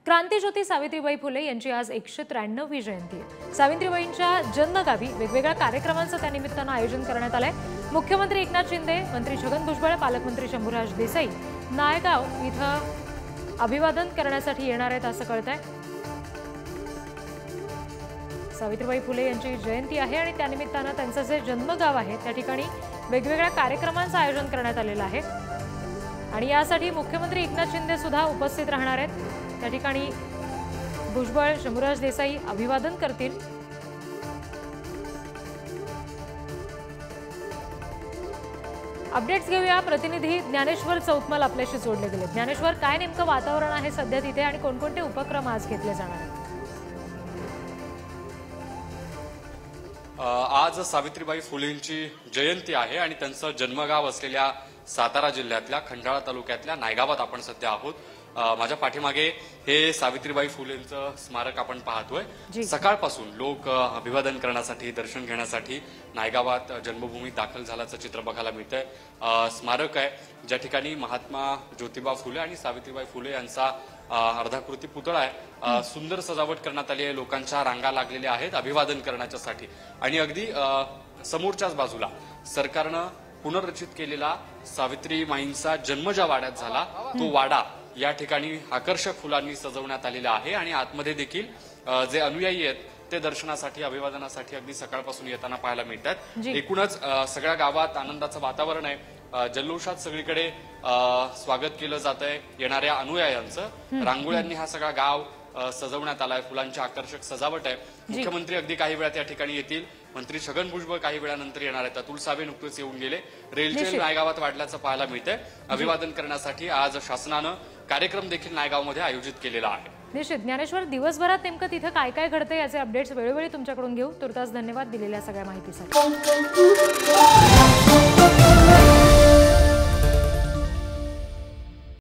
क्रांतिज्योती सावित्रीबाई फुले यांची आज 193वी जयंती आहे। सावित्रीबाईंच्या जन्मगावी वेगवेगळ्या कार्यक्रमांचं त्या निमित्तानं आयोजन करण्यात आलंय। मुख्यमंत्री एकनाथ शिंदे, मंत्री छगन भुजबळ, पालकमंत्री शंभूराज देसाई नायगाव इथं अभिवादन करण्यासाठी येणार आहेत असं कळतंय। सावित्रीबाई फुले यांची जयंती आहे आणि त्या निमित्तानं त्यांचं जे जन्मगाव आहे त्या ठिकाणी वेगवेगळ्या कार्यक्रमांचं आयोजन करण्यात आलेलं आहे आणि यासाठी मुख्यमंत्री एकनाथ शिंदे सुद्धा उपस्थित राहणार आहेत। त्या ठिकाणी भुजबळ, शंभूराज देसाई अभिवादन करतील। अपडेट्स घेऊया। प्रतिनिधी ज्ञानेश्वर चौतमल आपल्याशी जोडले गेले। ज्ञानेश्वर, काय नेमकं वातावरण आहे सध्या तिथे आणि कोणकोणते उपक्रम आज घेतले जाणार आहेत? आज सावित्रीबाई फुलेंची जयंती आहे आणि त्यांचं जन्मगाव असलेल्या सातारा जिल्ह्यातल्या खंडाळा तालुक्यातल्या नायगावात आपण सध्या आहोत। माझ्या पाठीमागे हे सावित्रीबाई फुलेंचं स्मारक आपण पाहतोय। सकाळपासून लोक अभिवादन करण्यासाठी, दर्शन घेण्यासाठी नायगावात जन्मभूमीत दाखल झाल्याचं चित्र बघायला मिळतंय। स्मारक आहे ज्या ठिकाणी महात्मा ज्योतिबा फुले आणि सावित्रीबाई फुले यांचा अर्धाकृती पुतळा आहे। सुंदर सजावट करण्यात आली आहे, लोकांच्या रांगा लागलेल्या आहेत अभिवादन करण्यासाठी आणि अगदी समोरच्याच बाजूला सरकारनं पुनर्रचित केलेला सावित्रीमाईंचा जन्म ज्या वाड्यात झाला तो वाडा या ठिकाणी आकर्षक फुलांनी सजवण्यात आलेला आहे आणि आतमध्ये देखील जे अनुयायी आहेत ते दर्शनासाठी, अभिवादनासाठी अगदी सकाळपासून येताना पाहायला मिळतात। एकूणच सगळ्या गावात आनंदाचं वातावरण आहे। जल्लोषात सगळीकडे स्वागत केलं जात आहे येणाऱ्या अनुयायांचं। रांगोळ्यांनी हा सगळा गाव सजवण्यात आलाय, फुलांची आकर्षक सजावट आहे। मुख्यमंत्री अगदी काही वेळात या ठिकाणी येतील। मंत्री छगन भुजबळ काही वेळानंतर येणार आहेत। अतुल सावे नुकतेच येऊन गेले। रेलचेल नायगावात वाढल्याचं पाहायला मिळतंय। अभिवादन करण्यासाठी आज शासनानं कार्यक्रम देखील नायगावमध्ये आयोजित केलेला आहे। निश्चित ज्ञानेश्वर, दिवसभरात नेमकं तिथे काय काय घडतंय याचे अपडेट्स वेळोवेळी तुमच्याकडून घेऊ। तुर्तास धन्यवाद दिलेल्या सगळ्या माहितीसाठी।